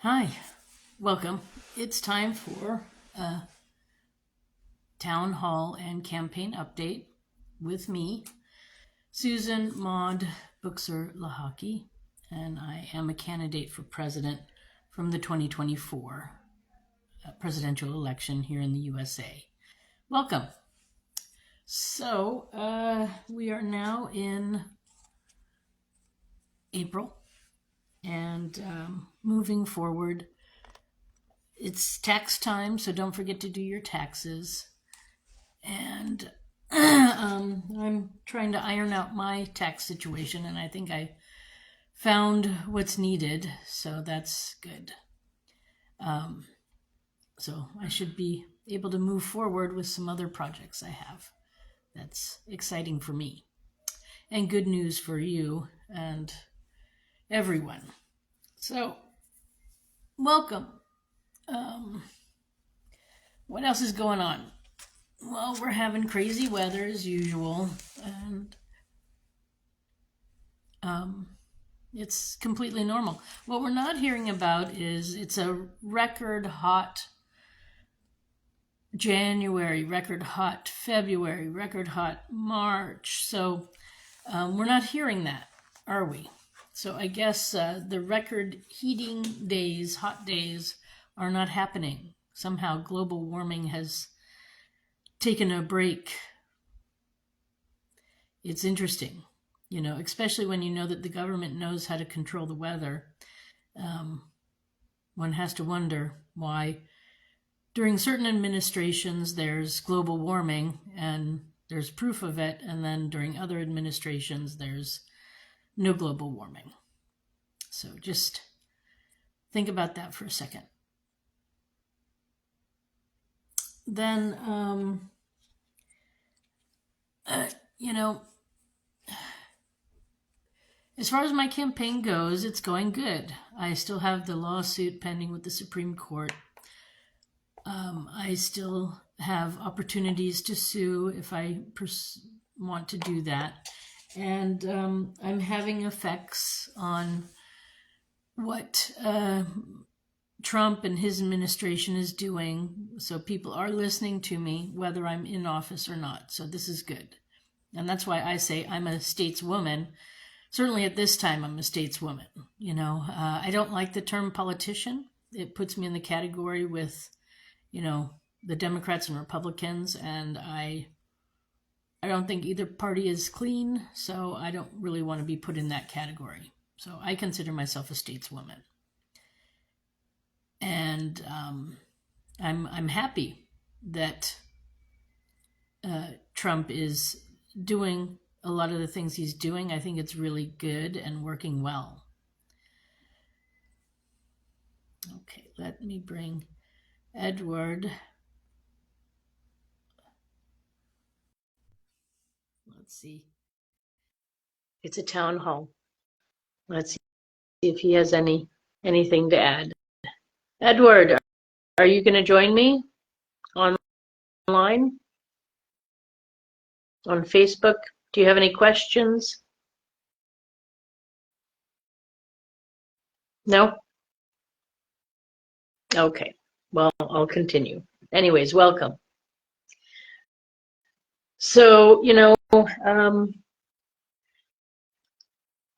Hi, welcome. It's time for a town hall and campaign update with me, Susan Maud Buchser-Lochocki, and I am a candidate for president from the 2024 presidential election here in the USA. Welcome. So we are now in April, and moving forward, it's tax time, so don't forget to do your taxes. And I'm trying to iron out my tax situation, and I think I found what's needed, so that's good. So I should be able to move forward with some other projects I have. That's exciting for me, and good news for you and everyone. So, welcome. What else is going on? Well, we're having crazy weather as usual, and it's completely normal. What we're not hearing about is it's a record hot January, record hot February, record hot March. So we're not hearing that, are we? So I guess the record heating days, hot days, are not happening. Somehow global warming has taken a break. It's interesting, especially when you know that the government knows how to control the weather. One has to wonder why during certain administrations there's global warming and there's proof of it, and then during other administrations there's no global warming. So just think about that for a second. Then, as far as my campaign goes, it's going good. I still have the lawsuit pending with the Supreme Court. I still have opportunities to sue if I want to do that. And I'm having effects on what Trump and his administration is doing. So people are listening to me, whether I'm in office or not. So this is good. And that's why I say I'm a stateswoman. Certainly at this time, I'm a stateswoman. I don't like the term politician. It puts me in the category with, the Democrats and Republicans, and I don't think either party is clean, so I don't really want to be put in that category. So I consider myself a stateswoman. And I'm happy that Trump is doing a lot of the things he's doing. I think it's really good and working well. Okay, let me bring Edward. Let's see. It's a town hall. Let's see if he has anything to add. Edward, are you going to join me online? On Facebook? Do you have any questions? No? Okay. Well, I'll continue. Anyways, welcome. So,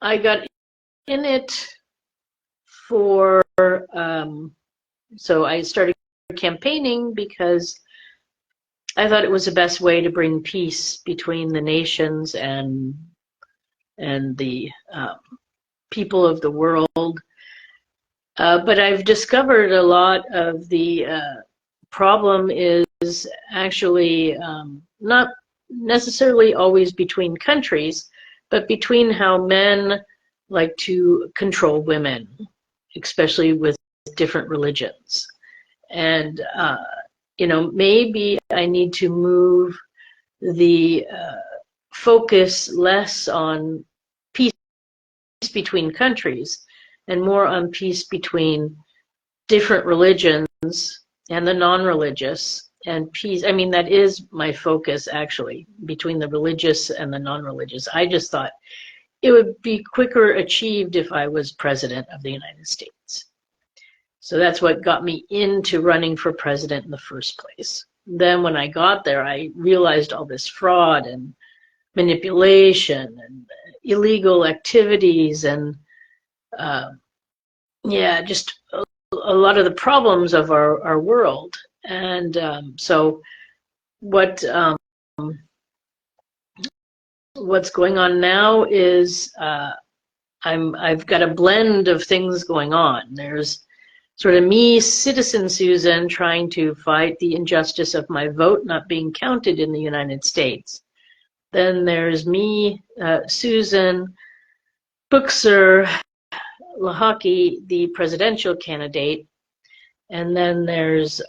I got in it for, so I started campaigning because I thought it was the best way to bring peace between the nations and the people of the world. But I've discovered a lot of the problem is actually not necessarily always between countries, but between how men like to control women, especially with different religions. And, maybe I need to move the focus less on peace between countries and more on peace between different religions and the non-religious, and peace. I mean, that is my focus, actually, between the religious and the non-religious. I just thought it would be quicker achieved if I was president of the United States. So that's what got me into running for president in the first place. Then when I got there, I realized all this fraud and manipulation and illegal activities and yeah, just a lot of the problems of our world. And so what what's going on now is I've got a blend of things going on. There's sort of me, citizen Susan, trying to fight the injustice of my vote not being counted in the United States. Then there's me, Susan, Buchser-Lochocki, the presidential candidate. And then there's,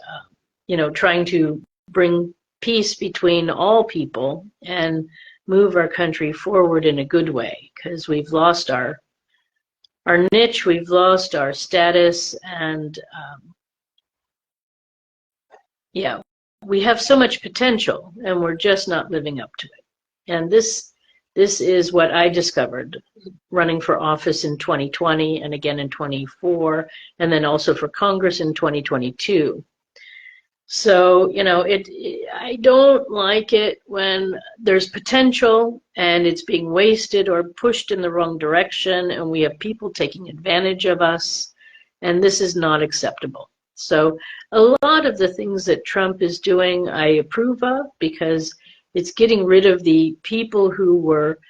trying to bring peace between all people and move our country forward in a good way, because we've lost our niche, we've lost our status, and yeah, we have so much potential, and we're just not living up to it. And this is what I discovered running for office in 2020 and again in 24, and then also for Congress in 2022. So, I don't like it when there's potential and it's being wasted or pushed in the wrong direction, and we have people taking advantage of us, and this is not acceptable. So a lot of the things that Trump is doing, I approve of, because it's getting rid of the people who were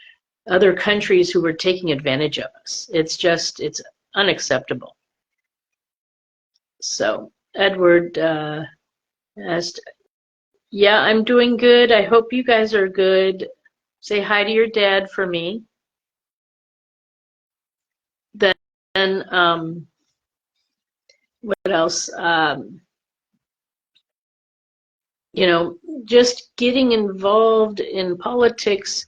other countries who were taking advantage of us. It's unacceptable. So Edward asked, yeah, I'm doing good. I hope you guys are good. Say hi to your dad for me. Then what else? Just getting involved in politics,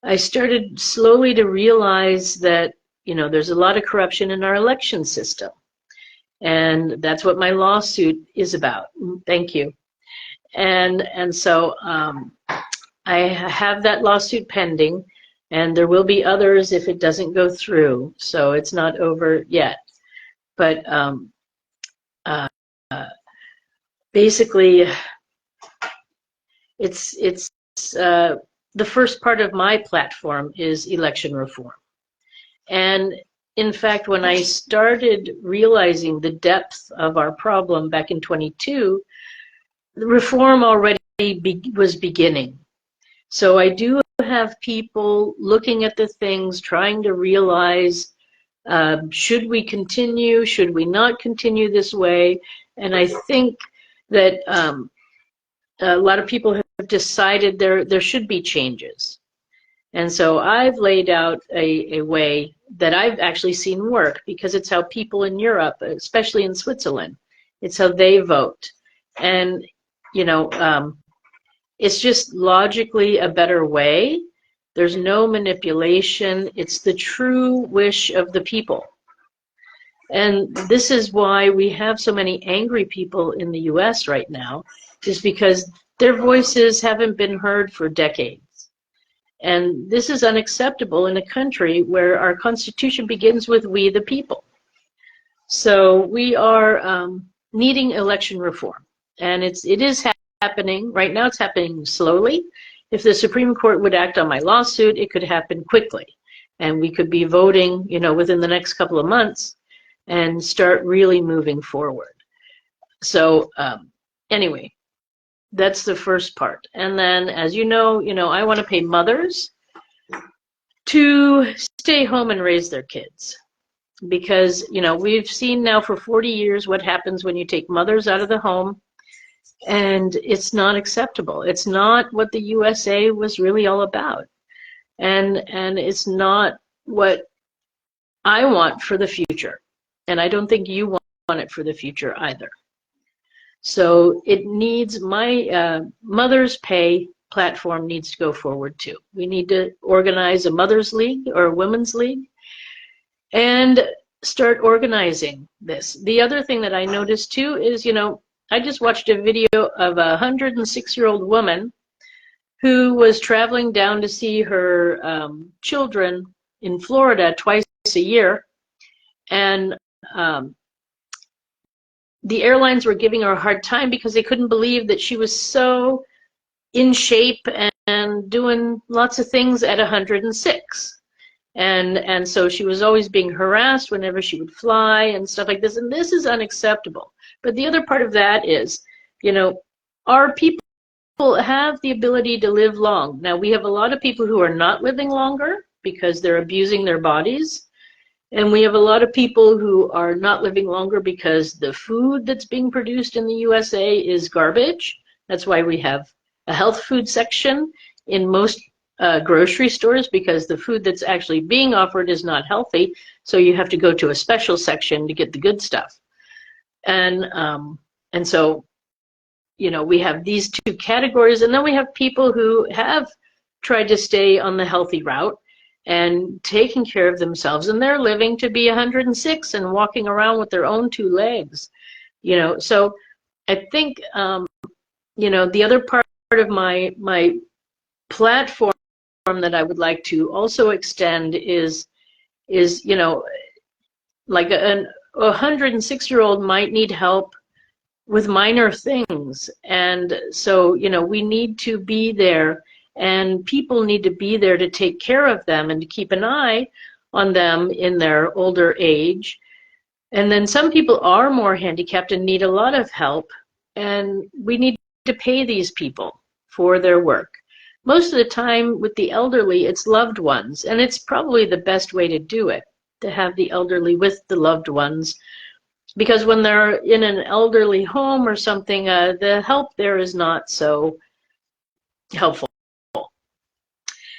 I started slowly to realize that, there's a lot of corruption in our election system. And that's what my lawsuit is about. Thank you. And so I have that lawsuit pending, and there will be others if it doesn't go through. So it's not over yet. But basically, it's the first part of my platform is election reform. And in fact, when I started realizing the depth of our problem back in 22, the reform already was beginning. So I do have people looking at the things, trying to realize, should we continue, should we not continue this way? And I think that a lot of people have decided there should be changes. And so I've laid out a way that I've actually seen work, because it's how people in Europe, especially in Switzerland, it's how they vote. And, it's just logically a better way. There's no manipulation. It's the true wish of the people. And this is why we have so many angry people in the US right now, is because their voices haven't been heard for decades. And this is unacceptable in a country where our Constitution begins with "we the people." So we are needing election reform, and it is happening right now. It's happening slowly. If the Supreme Court would act on my lawsuit, it could happen quickly, and we could be voting, within the next couple of months, and start really moving forward. So anyway. That's the first part. And then, as you know, I want to pay mothers to stay home and raise their kids. Because, we've seen now for 40 years what happens when you take mothers out of the home, and it's not acceptable. It's not what the USA was really all about. And it's not what I want for the future. And I don't think you want it for the future either. So it needs, my Mother's Pay platform needs to go forward too. We need to organize a Mother's League or a Women's League and start organizing this. The other thing that I noticed too is, I just watched a video of a 106-year-old woman who was traveling down to see her children in Florida twice a year. And the airlines were giving her a hard time because they couldn't believe that she was so in shape and doing lots of things at 106. And so she was always being harassed whenever she would fly and stuff like this. And this is unacceptable. But the other part of that is, you know, our people have the ability to live long. Now, we have a lot of people who are not living longer because they're abusing their bodies. And we have a lot of people who are not living longer because the food that's being produced in the USA is garbage. That's why we have a health food section in most grocery stores, because the food that's actually being offered is not healthy. So you have to go to a special section to get the good stuff. And so, you know, we have these two categories, and then we have people who have tried to stay on the healthy route and taking care of themselves, and they're living to be 106 and walking around with their own two legs, you know. So I think, you know, the other part of my platform that I would like to also extend is, you know, like a 106-year-old might need help with minor things. And so, you know, we need to be there, and people need to be there to take care of them and to keep an eye on them in their older age. And then some people are more handicapped and need a lot of help, and we need to pay these people for their work. Most of the time with the elderly, it's loved ones, and it's probably the best way to do it, to have the elderly with the loved ones, because when they're in an elderly home or something, the help there is not so helpful.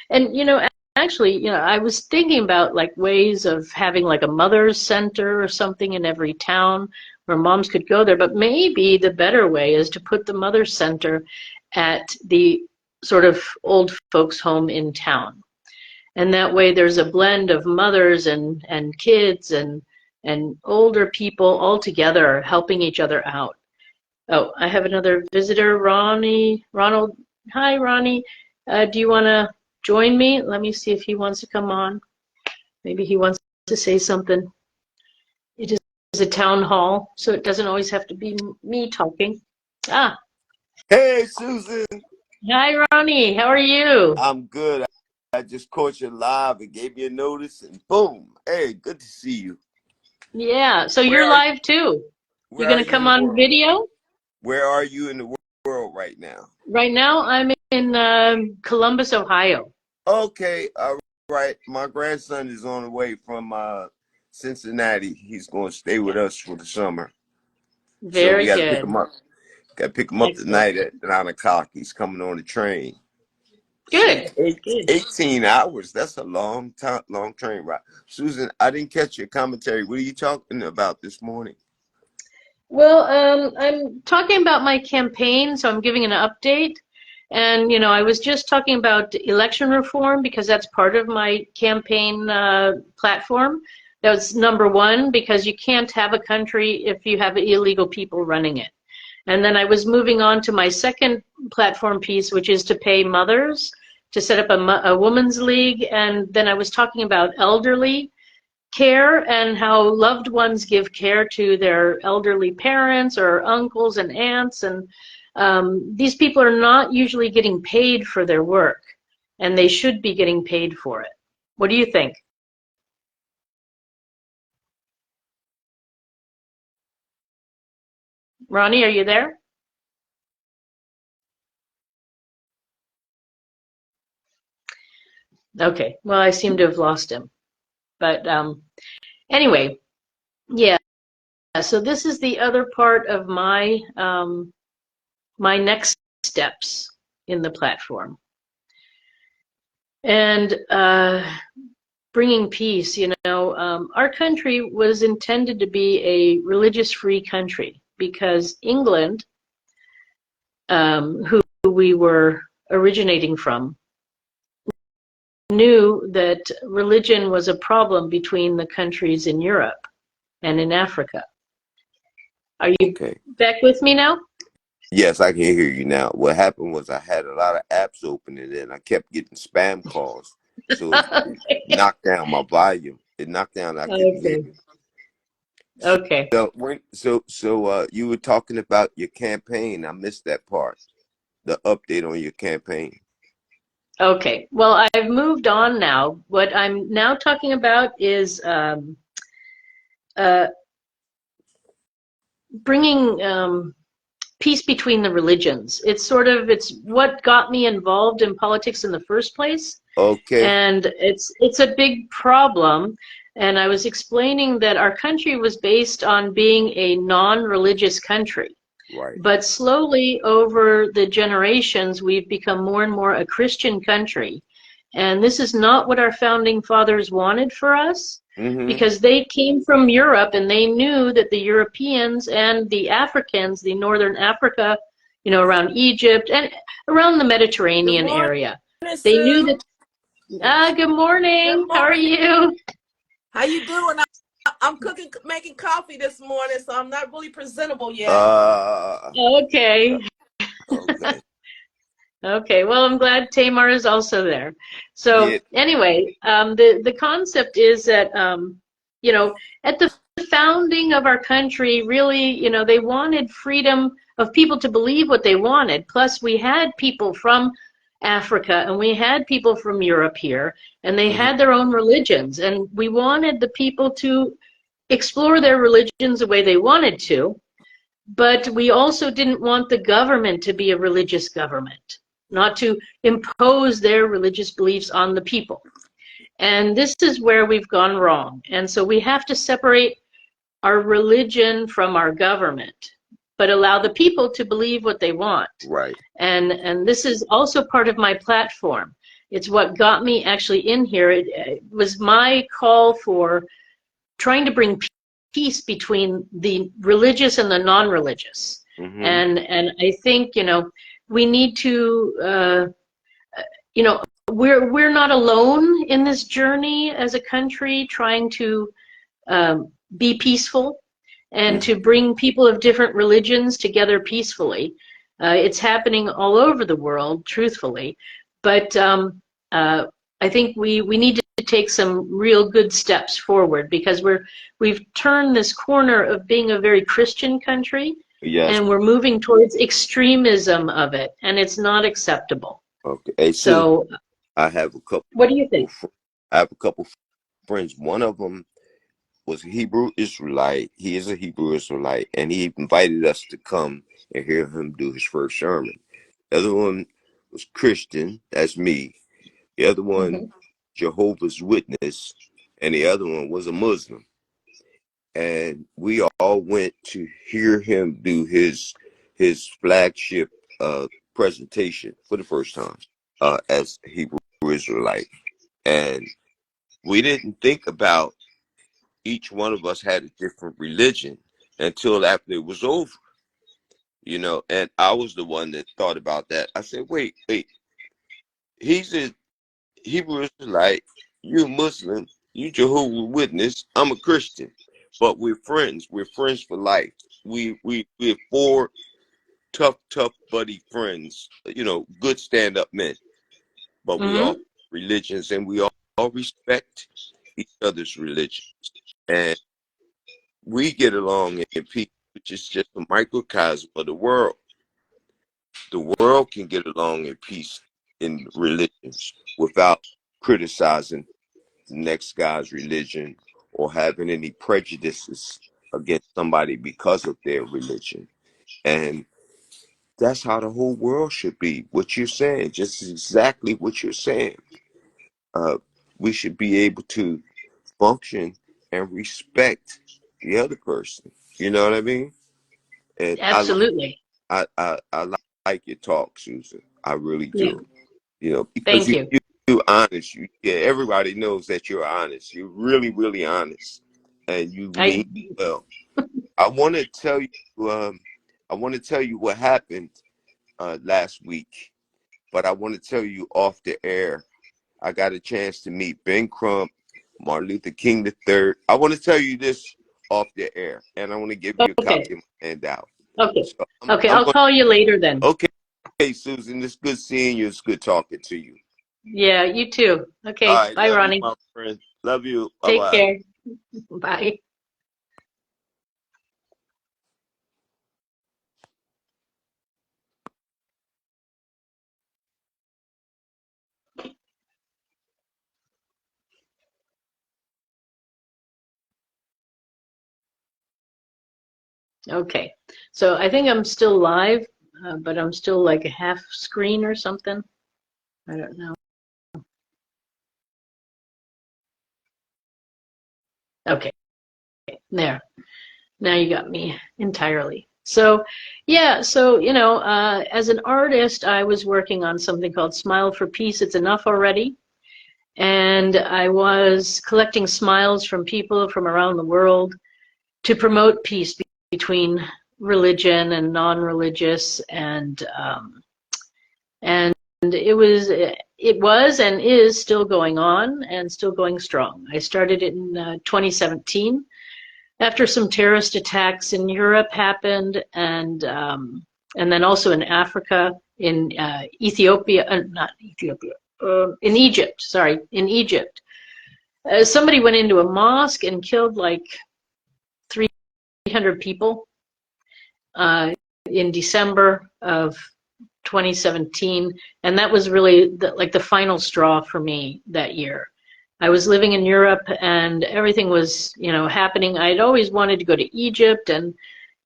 And, you know, actually, you know, I was thinking about like ways of having like a mother's center or something in every town where moms could go there, but maybe the better way is to put the mother's center at the sort of old folks home in town. And that way there's a blend of mothers and kids and older people all together helping each other out. Oh, I have another visitor, Ronald. Hi, Ronnie. Do you want to join me? Let me see if he wants to come on. Maybe he wants to say something. It is a town hall, so it doesn't always have to be me talking. Ah. Hey, Susan. Hi, Ronnie. How are you? I'm good. I just caught you live and gave you a notice, and boom. Hey, good to see you. Yeah, so you're live too. You're going to come on video? Where are you in the world right now? Right now, I'm in Columbus, Ohio. Okay, all right. My grandson is on the way from Cincinnati. He's going to stay with us for the summer. Very so we got good. to pick him up. Got to pick him up tonight at 9 o'clock. He's coming on the train. Good. So 18 hours. That's a long train ride. Susan, I didn't catch your commentary. What are you talking about this morning? Well, I'm talking about my campaign, so I'm giving an update. And, you know, I was just talking about election reform because that's part of my campaign platform. That was number one, because you can't have a country if you have illegal people running it. And then I was moving on to my second platform piece, which is to pay mothers, to set up a women's league. And then I was talking about elderly care and how loved ones give care to their elderly parents or uncles and aunts. And these people are not usually getting paid for their work, and they should be getting paid for it. What do you think? Ronnie, are you there? Okay, well, I seem to have lost him. But anyway, yeah, so this is the other part of my my next steps in the platform. And bringing peace, you know, our country was intended to be a religious-free country because England, who we were originating from, knew that religion was a problem between the countries in Europe and in Africa. Are you back with me now? Yes, I can hear you now. What happened was I had a lot of apps open and then I kept getting spam calls. So it knocked down my volume. It knocked down, I couldn't hear you. Okay. So you were talking about your campaign. I missed that part. The update on your campaign. Okay. Well, I've moved on now. What I'm now talking about is uh, bringing peace between the religions. It's what got me involved in politics in the first place, Okay. and it's a big problem. And I was explaining that our country was based on being a non-religious country. Right. But slowly over the generations, we've become more and more a Christian country. And this is not what our founding fathers wanted for us, Mm-hmm. because they came from Europe and they knew that the Europeans and the Africans, the Northern Africa, around Egypt and around the Good Mediterranean morning, area, they knew Sue. that, good Good morning, how are morning. you? How you doing? I'm cooking, making coffee this morning, so I'm not really presentable yet. Uh, Okay. okay. Okay, well, I'm glad Tamar is also there. Yeah. So anyway, the concept is that you know at the founding of our country, really, they wanted freedom of people to believe what they wanted. Plus, we had people from Africa and we had people from Europe here, and they Mm-hmm. had their own religions, and we wanted the people to explore their religions the way they wanted to. But we also didn't want the government to be a religious government, not to impose their religious beliefs on the people. And this is where we've gone wrong. And so we have to separate our religion from our government, but allow the people to believe what they want. Right. And this is also part of my platform. It's what got me actually in here. It was my call for trying to bring peace between the religious and the non-religious. Mm-hmm. And I think, we need to, you know, we're not alone in this journey as a country trying to be peaceful and Mm-hmm. to bring people of different religions together peacefully. It's happening all over the world, truthfully, but I think we need to take some real good steps forward, because we've turned this corner of being a very Christian country, Yes. and we're moving towards extremism of it, and it's not acceptable. Okay. Hey, Susan, So, I have a couple. what do you think? I have a couple friends. One of them was a Hebrew Israelite. He is a Hebrew Israelite, and he invited us to come and hear him do his first sermon. The other one was Christian. That's me. The other one, Mm-hmm. Jehovah's Witness, and the other one was a Muslim. And we all went to hear him do his flagship presentation for the first time as Hebrew Israelite. And we didn't think about each one of us had a different religion until after it was over, and I was the one that thought about that. I said, wait, he's a Hebrew Israelite, you're a Muslim, you Jehovah's Witness, I'm a Christian, but we're friends. We're friends for life. We're four tough buddy friends, good stand-up men, but we all Mm-hmm. have religions, and we all respect each other's religions. And we get along in peace, which is just a microcosm of the world. The world can get along in peace in religions without criticizing the next guy's religion or having any prejudices against somebody because of their religion. And that's how the whole world should be. What you're saying, just exactly what you're saying. Uh, we should be able to function and respect the other person. You know what I mean? And Absolutely. I like your talk, Susan. I really Yeah. do. Because Thank you. you're honest. Everybody knows that you're honest. You're really, really honest, and you mean I well. I want to tell you. I want to tell you what happened last week, but I want to tell you off the air. I got a chance to meet Ben Crump, Martin Luther King III. I want to tell you this off the air, and I want to give you a Okay. copy of my handout. Okay. So Okay. I'm I'll going. call you later then. Okay, Susan. It's good seeing you. It's good talking to you. Yeah, you too. All Okay. right, Bye, love you, Ronnie. my friend. Love you. Bye Take bye. care. Bye. Okay. So I think I'm still live, but I'm still like a half screen or something. I don't know. Okay. There. Now you got me entirely. So, yeah, so, as an artist, I was working on something called Smile for Peace. It's enough already. And I was collecting smiles from people from around the world to promote peace between religion and non-religious, and it was and is still going on and still going strong. I started it in 2017 after some terrorist attacks in Europe happened, and then also in Africa, in Ethiopia, not Ethiopia, in Egypt. Sorry, in Egypt. Somebody went into a mosque and killed like 300 people in December of 2017, and that was really the final straw for me that year. I was living in Europe and everything was, happening. I'd always wanted to go to Egypt, and,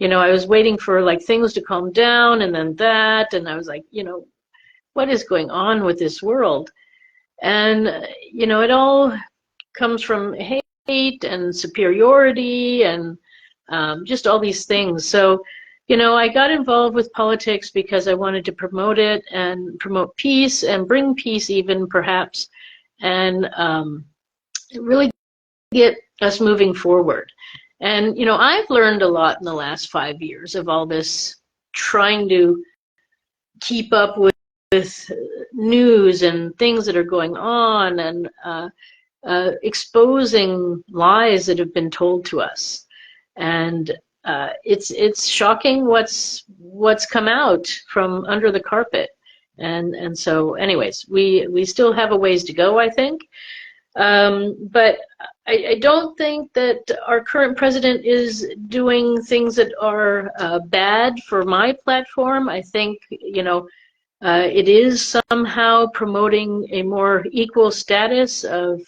I was waiting for like things to calm down and then that, and I was like, what is going on with this world? And, it all comes from hate and superiority and just all these things. So, I got involved with politics because I wanted to promote it and promote peace and bring peace even perhaps, and really get us moving forward. And, I've learned a lot in the last 5 years of all this trying to keep up with news and things that are going on, and exposing lies that have been told to us. And it's shocking what's come out from under the carpet. And so anyways, we still have a ways to go, I think. But I don't think that our current president is doing things that are bad for my platform. I think, it is somehow promoting a more equal status of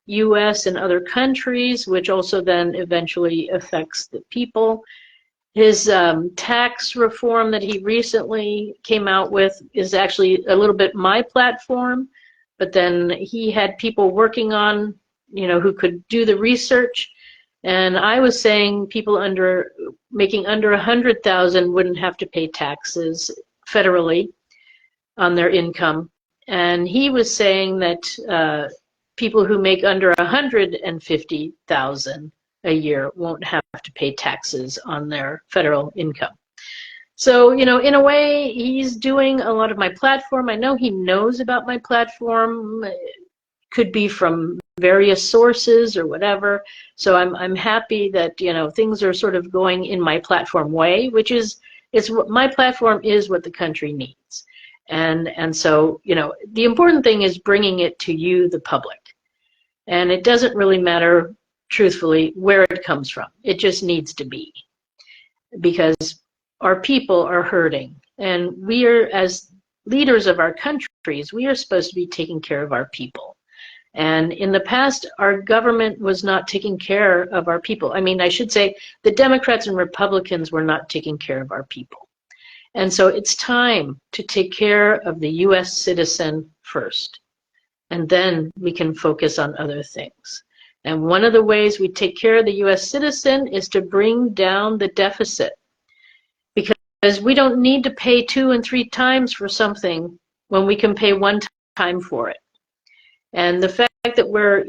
U.S. and other countries, which also then eventually affects the people. His tax reform that he recently came out with is actually a little bit my platform, but then he had people working on, who could do the research. And I was saying people making under 100,000 wouldn't have to pay taxes federally on their income. And he was saying that people who make under 150,000 a year won't have to pay taxes on their federal income. So, in a way, he's doing a lot of my platform. I know he knows about my platform. Could be from various sources or whatever. So I'm happy that, things are sort of going in my platform way, which is, my platform is what the country needs. And so, the important thing is bringing it to you, the public. And it doesn't really matter, truthfully, where it comes from. It just needs to be. Because our people are hurting. And we are, as leaders of our countries, we are supposed to be taking care of our people. And in the past, our government was not taking care of our people. I mean, I should say the Democrats and Republicans were not taking care of our people. And so it's time to take care of the U.S. citizen first. And then we can focus on other things. And one of the ways we take care of the U.S. citizen is to bring down the deficit. Because we don't need to pay 2 and 3 times for something when we can pay 1 time for it. And the fact that we're,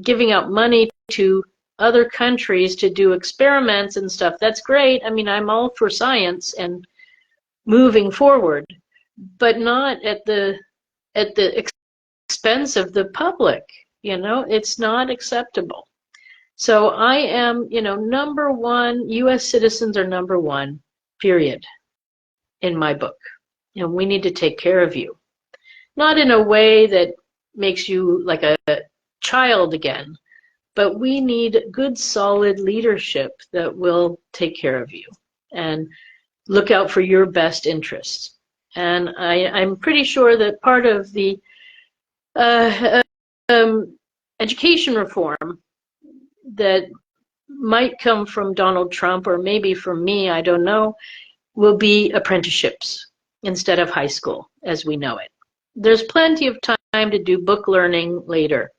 giving out money to other countries to do experiments and stuff, that's great. I mean, I'm all for science and moving forward, but not at the expense of the public. It's not acceptable. So I am, number one, U.S. citizens are number one, period, in my book. And we need to take care of you. Not in a way that makes you like a child again, but we need good, solid leadership that will take care of you and look out for your best interests. And I'm pretty sure that part of the education reform that might come from Donald Trump or maybe from me, I don't know, will be apprenticeships instead of high school as we know it. There's plenty of time to do book learning later,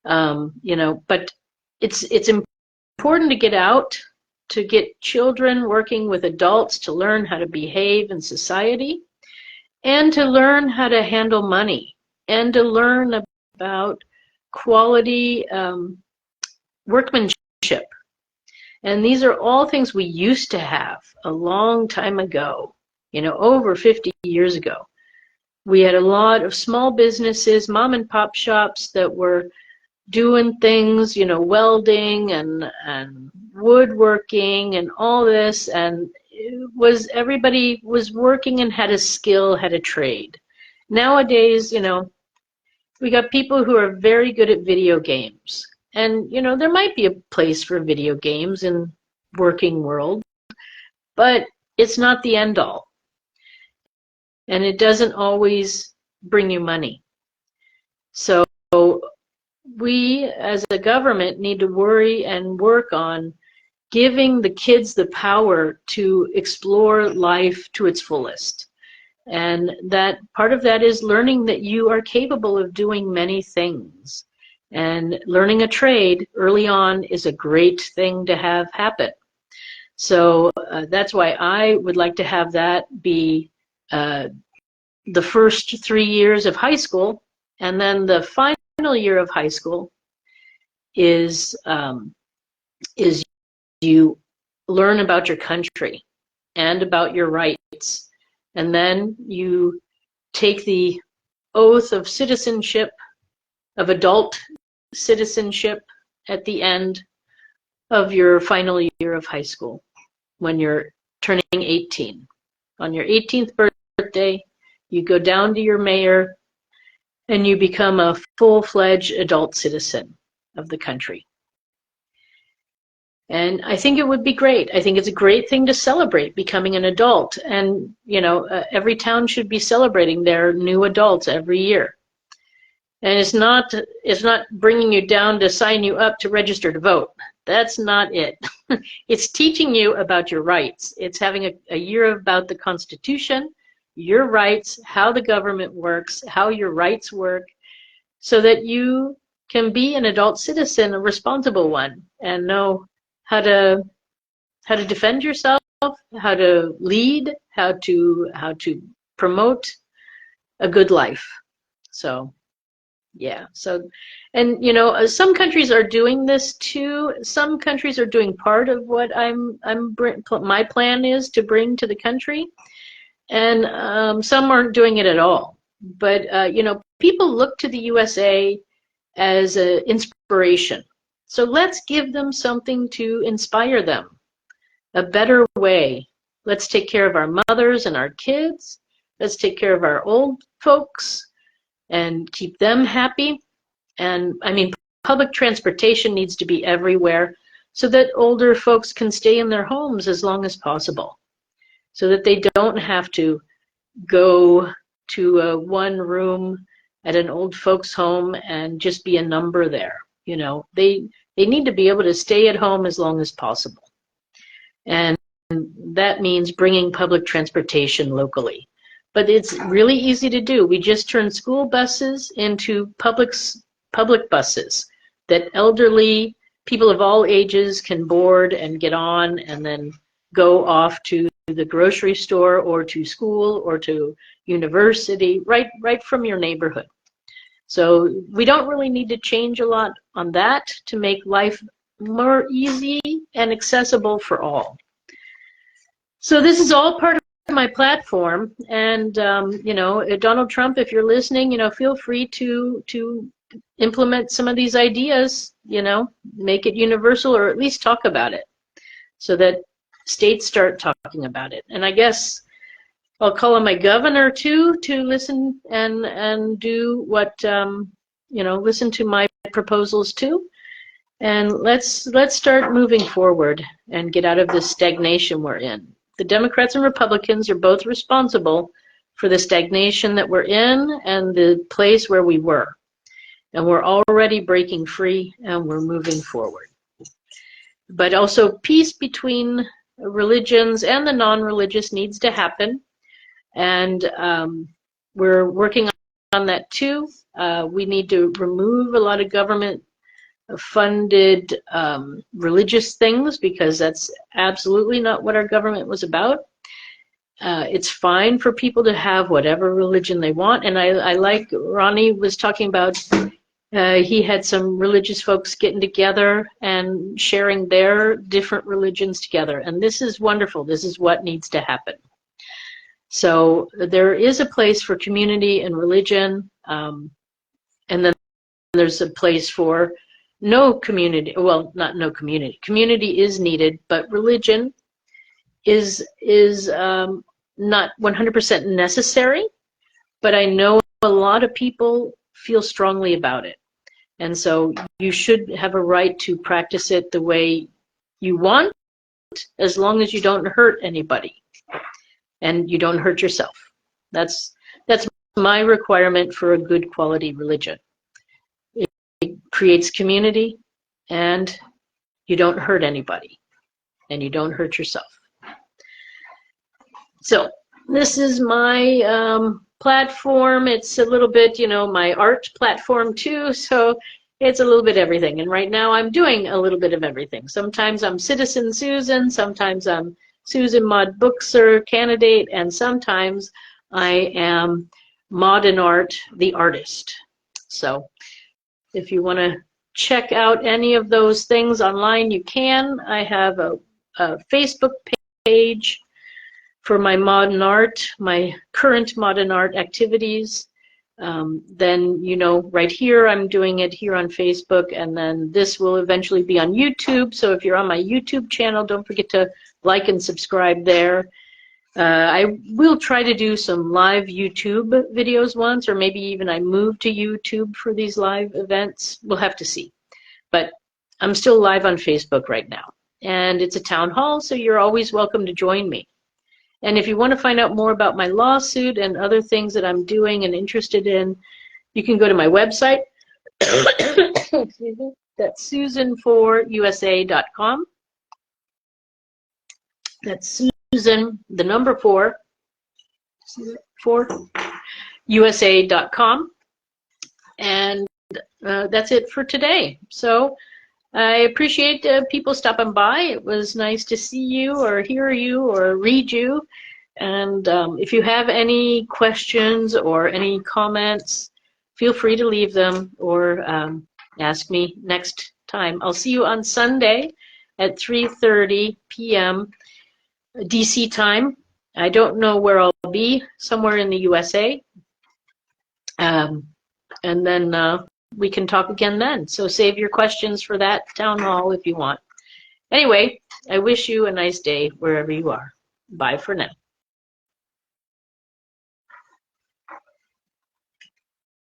but it's important to get out, to get children working with adults to learn how to behave in society and to learn how to handle money and to learn about quality workmanship. And these are all things we used to have a long time ago, over 50 years ago. We had a lot of small businesses, mom and pop shops that were doing things, welding and woodworking and all this, and everybody was working and had a skill, had a trade. Nowadays, we got people who are very good at video games. And, there might be a place for video games in working world, but it's not the end all. And it doesn't always bring you money. So we, as a government, need to worry and work on giving the kids the power to explore life to its fullest. And that part of that is learning that you are capable of doing many things. And learning a trade early on is a great thing to have happen. So that's why I would like to have that be the first 3 years of high school, and then the final year of high school is you learn about your country and about your rights, and then you take the oath of citizenship, of adult citizenship, at the end of your final year of high school when you're turning 18. On your 18th birthday, you go down to your mayor and you become a full-fledged adult citizen of the country. And I think it would be great. I think it's a great thing to celebrate becoming an adult. And, every town should be celebrating their new adults every year. And it's not bringing you down to sign you up to register to vote. That's not it. It's teaching you about your rights. It's having a year about the Constitution, your rights, how the government works, how your rights work, so that you can be an adult citizen, a responsible one, and know how to defend yourself, how to lead, how to promote a good life. So yeah. So, and some countries are doing this too. Some countries are doing part of what my plan is to bring to the country, and some aren't doing it at all. But people look to the USA as an inspiration. So let's give them something to inspire them, a better way. Let's take care of our mothers and our kids. Let's take care of our old folks and keep them happy. And public transportation needs to be everywhere so that older folks can stay in their homes as long as possible, so that they don't have to go to one room at an old folks home and just be a number there. They need to be able to stay at home as long as possible. And that means bringing public transportation locally. But it's really easy to do. We just turn school buses into public buses that elderly people of all ages can board and get on and then go off to the grocery store or to school or to university right from your neighborhood. So we don't really need to change a lot on that to make life more easy and accessible for all. So this is all part of my platform, and Donald Trump, if you're listening, feel free to implement some of these ideas, make it universal, or at least talk about it so that states start talking about it. And I guess I'll call on my governor too to listen and do what listen to my proposals too, and let's start moving forward and get out of this stagnation we're in. The Democrats and Republicans are both responsible for the stagnation that we're in and the place where we were. And we're already breaking free and we're moving forward. But also peace between religions and the non-religious needs to happen. And we're working on that too. We need to remove a lot of government funded religious things, because that's absolutely not what our government was about. It's fine for people to have whatever religion they want. And I like Ronnie was talking about, he had some religious folks getting together and sharing their different religions together. And this is wonderful. This is what needs to happen. So there is a place for community and religion, and then there's a place for no community. Well, not no community. Community is needed, but religion is not 100% necessary. But I know a lot of people feel strongly about it, and so you should have a right to practice it the way you want, as long as you don't hurt anybody and you don't hurt yourself. That's my requirement for a good quality religion. It creates community, and you don't hurt anybody, and you don't hurt yourself. So this is my platform. It's a little bit, you know, my art platform too. So it's a little bit everything. And right now I'm doing a little bit of everything. Sometimes I'm Citizen Susan, sometimes I'm Susan Maud Buchser candidate, and sometimes I am Modern Art, the artist. So if you want to check out any of those things online, you can. I have a Facebook page for my modern art, my current modern art activities. Then, you know, right here, I'm doing it here on Facebook, and then this will eventually be on YouTube. So if you're on my YouTube channel, don't forget to like and subscribe there. I will try to do some live YouTube videos once, or maybe even I move to YouTube for these live events. We'll have to see. But I'm still live on Facebook right now. And it's a town hall, so you're always welcome to join me. And if you want to find out more about my lawsuit and other things that I'm doing and interested in, you can go to my website. Excuse me. That's susan4usa.com. That's Susan, the number 4, USA.com. And that's it for today. So I appreciate people stopping by. It was nice to see you or hear you or read you. And if you have any questions or any comments, feel free to leave them or ask me next time. I'll see you on Sunday at 3:30 p.m. DC time. I don't know where I'll be, somewhere in the USA. And then we can talk again then. So save your questions for that town hall if you want. Anyway, I wish you a nice day wherever you are. Bye for now.